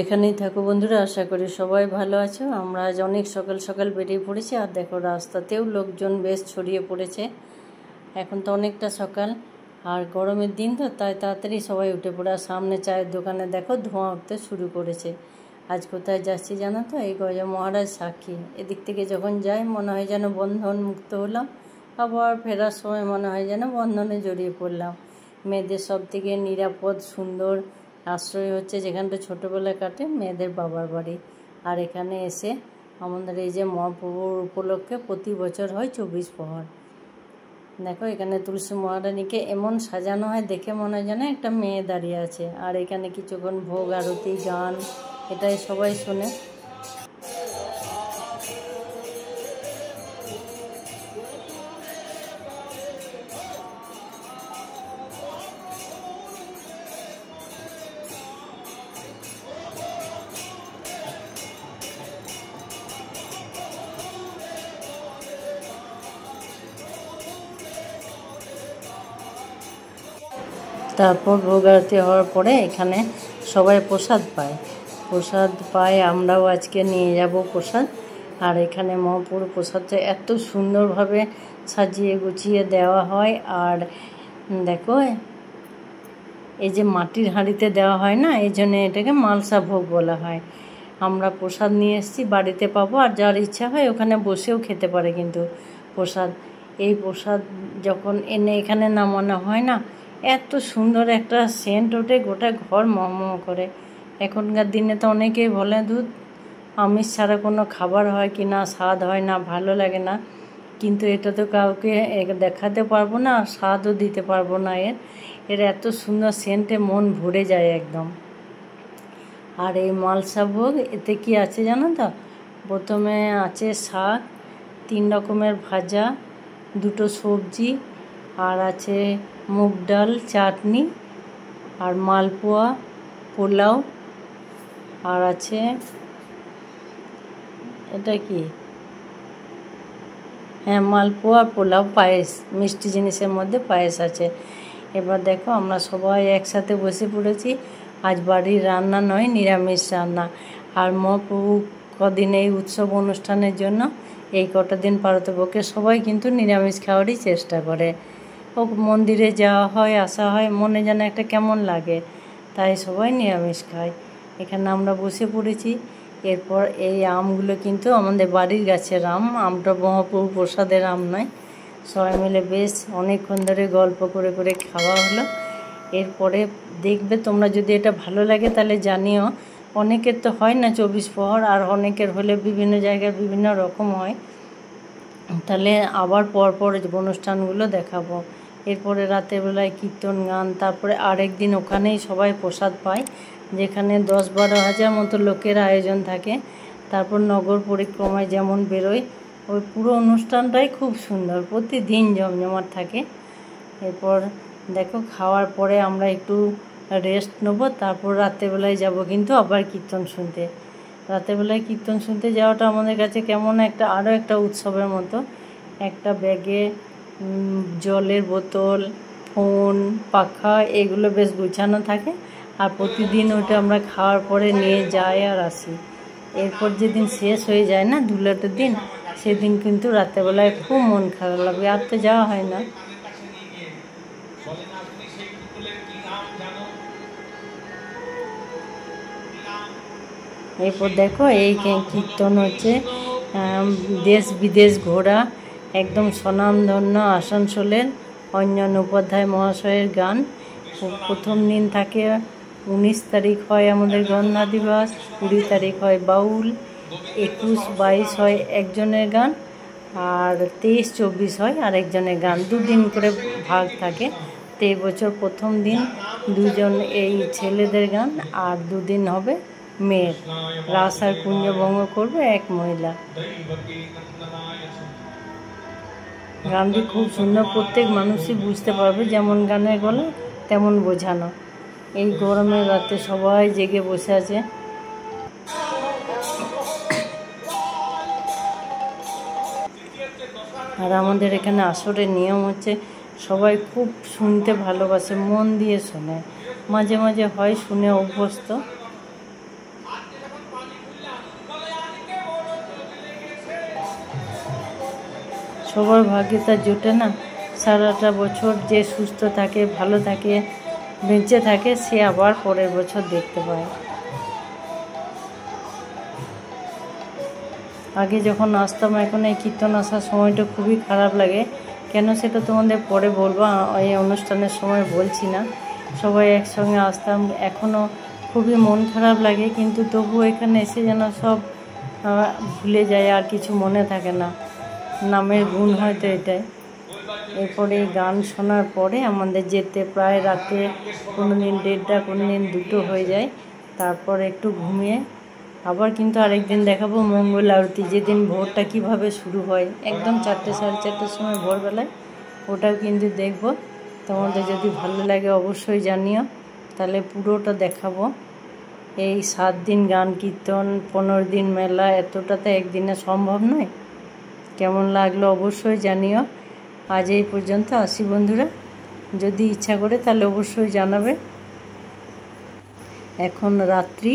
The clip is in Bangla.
যেখানেই থাকো বন্ধুরা, আশা করি সবাই ভালো আছো। আমরা আজ অনেক সকাল সকাল বেরিয়ে পড়েছি, আর দেখো রাস্তাতেও লোকজন বেশ ছড়িয়ে পড়েছে। এখন তো অনেকটা সকাল, আর গরমের দিন তো তাই তাড়াতাড়ি সবাই উঠে পড়ে। আর সামনে চায়ের দোকানে দেখো ধোঁয়া উঠতে শুরু করেছে। আজ কোথায় যাচ্ছি জানো তো? এই গজা মহারাজ সাক্ষী। এদিক থেকে যখন যাই মনে হয় যেন বন্ধন মুক্ত হলাম, আবার ফেরার সময় মনে হয় যেন বন্ধনে জড়িয়ে পড়লাম। মেয়েদের সব থেকে নিরাপদ সুন্দর আশ্রয় হচ্ছে যেখানটা ছোটোবেলায় কাটে মেয়েদের বাবার বাড়ি। আর এখানে এসে আমাদের এই যে মহাপ্রভুর উপলক্ষে প্রতি বছর হয় 24 প্রহর। দেখো এখানে তুলসী মহারানীকে এমন সাজানো হয়, দেখে মনে হয় যেন একটা মেয়ে দাঁড়িয়ে আছে। আর এখানে কিছুক্ষণ ভোগ আরতি গান এটাই সবাই শোনে। তারপর ভোগ আরতি হওয়ার পরে এখানে সবাই প্রসাদ পায়। আমরাও আজকে নিয়ে যাব প্রসাদ। আর এখানে মহাপ্রভুর প্রসাদটা এত সুন্দরভাবে সাজিয়ে গুছিয়ে দেওয়া হয়। আর দেখো এই যে মাটির হাঁড়িতে দেওয়া হয় না, এই জন্য এটাকে মালসা ভোগ বলা হয়। আমরা প্রসাদ নিয়ে এসেছি, বাড়িতে পাবো, আর যার ইচ্ছা হয় ওখানে বসেও খেতে পারে। কিন্তু এই প্রসাদ যখন এনে এখানে নামানো হয় না, এত সুন্দর একটা সেন্ট ওঠে, গোটা ঘর মহমহ করে। এখনকার দিনে তো অনেকেই বলে দুধ আমিষ ছাড়া কোনো খাবার হয় কি না, স্বাদ হয় না, ভালো লাগে না। কিন্তু এটা তো কাউকে দেখাতে পারবো না, স্বাদও দিতে পারবো না। এর এত সুন্দর সেন্টে মন ভরে যায় একদম। আর এই মালসা ভোগ এতে কি আছে জানো তো? প্রথমে আছে শাক, 3 রকমের ভাজা, 2টো সবজি, আর আছে মুগ ডাল চাটনি, আর মালপোয়া পোলাও, আর আছে এটা কি, হ্যাঁ মালপোয়া পোলাও, পায়েস, মিষ্টি জিনিসের মধ্যে পায়েস আছে। এবার দেখো আমরা সবাই একসাথে বসে পড়েছি। আজ বাড়ির রান্না নয়, নিরামিষ রান্না। আর মহাপ্রভু কদিন এই উৎসব অনুষ্ঠানের জন্য এই কটা দিন পারতপক্ষে সবাই কিন্তু নিরামিষ খাওয়ারই চেষ্টা করে। মন্দিরে যাওয়া হয়, আসা হয়, মনে যেন একটা কেমন লাগে, তাই সবাই নিরামিষ খায়। এখানে আমরা বসে পড়েছি। এরপর এই আমগুলো কিন্তু আমাদের বাড়ির গাছের আমটা মহাপ্রভু প্রসাদের আম নয়। সবাই মিলে বেশ অনেকক্ষণ ধরে গল্প করে করে খাওয়া হলো। এরপরে দেখবে তোমরা, যদি এটা ভালো লাগে তাহলে জানিও। অনেকের তো হয় না 24 প্রহর, আর অনেকের হলে বিভিন্ন জায়গায় বিভিন্ন রকম হয়। তাহলে আবার পরপর অনুষ্ঠানগুলো দেখাবো। এরপরে রাতের বেলায় কীর্তন গান, তারপরে আরেক দিন ওখানেই সবাই প্রসাদ পায়, যেখানে 10-12 হাজার মতো লোকের আয়োজন থাকে। তারপর নগর পরিক্রমায় যেমন বেরোয়, ওই পুরো অনুষ্ঠানটাই খুব সুন্দর, প্রতিদিন জমজমাট থাকে। এরপর দেখো খাওয়ার পরে আমরা একটু রেস্ট নেবো, তারপর রাত্রেবেলায় যাব কিন্তু আবার কীর্তন শুনতে। রাত্রেবেলায় কীর্তন শুনতে যাওয়াটা আমাদের কাছে কেমন আরও একটা উৎসবের মতো। একটা ব্যাগে জলের বোতল, ফোন, পাখা এগুলো বেশ গুছানো থাকে। আর প্রতিদিন ওটা আমরা খাওয়ার পরে নিয়ে যাই আর আসি। এরপর যেদিন শেষ হয়ে যায় না ধুলাটের দিন, সেদিন কিন্তু রাত্রেবেলায় খুব মন খারাপ লাগবে, আর তো যাওয়া হয় না। এরপর দেখো এই কীর্তন হচ্ছে দেশ বিদেশ ঘোরা, একদম স্বনামধন্য আসানসোলের অঞ্জন উপাধ্যায় মহাশয়ের গান। প্রথম দিন থাকে 19 তারিখ হয় আমাদের গন্ধা দিবস, 20 তারিখ হয় বাউল, 21-22 হয় একজনের গান, আর 23-24 হয় আরেকজনের গান। 2 দিন করে ভাগ থাকে। তো এই বছর প্রথম দিন 2জন এই ছেলেদের গান, আর 2 দিন হবে মেয়ের। রাস আর কুঞ্জভঙ্গ করবে এক মহিলা। গানটি খুব সুন্দর, প্রত্যেক মানুষই বুঝতে পারবে, যেমন গানের গলা তেমন বোঝানো। এই গরমের রাতে সবাই জেগে বসে আছে। আর আমাদের এখানে আসরের নিয়ম হচ্ছে সবাই খুব শুনতে ভালোবাসে, মন দিয়ে শোনে। মাঝে মাঝে হয় শুনে অভ্যস্ত। সবার ভাগ্যে তা জোটে না। সারাটা বছর যে সুস্থ থাকে, ভালো থাকে, বেঁচে থাকে, সে আবার পরের বছর দেখতে পায়। আগে যখন আসতাম, এখন এই কীর্তন আসার সময়টা খুবই খারাপ লাগে। কেন সেটা তোমাদের পরে বলবো, এই অনুষ্ঠানের সময় বলছি না। সবাই একসঙ্গে আসতাম, এখনও খুবই মন খারাপ লাগে, কিন্তু তবুও এখানে এসে যেন সব ভুলে যায়, আর কিছু মনে থাকে না। নামের গুণ হয়তো এটাই। এরপরে গান শোনার পরে আমাদের যেতে প্রায় রাতে কোনো দিন 1:30, কোনো দিন 2টো হয়ে যায়। তারপর একটু ঘুমিয়ে আবার কিন্তু আরেকদিন দেখাবো মঙ্গল আরতি, যেদিন ভোরটা কিভাবে শুরু হয়, একদম 4টে, 4:30 সময় ভোরবেলায়। ওটাও কিন্তু দেখব। তোমাদের যদি ভালো লাগে অবশ্যই জানিও, তাহলে পুরোটা দেখাবো। এই 7 দিন গান কীর্তন, 15 দিন মেলা, এতটা তো একদিনে সম্ভব নয়। কেমন লাগলো অবশ্যই জানিও। আজ এই পর্যন্ত, আসি বন্ধুরা। যদি ইচ্ছা করে তাহলে অবশ্যই জানাবে। এখন রাত্রি।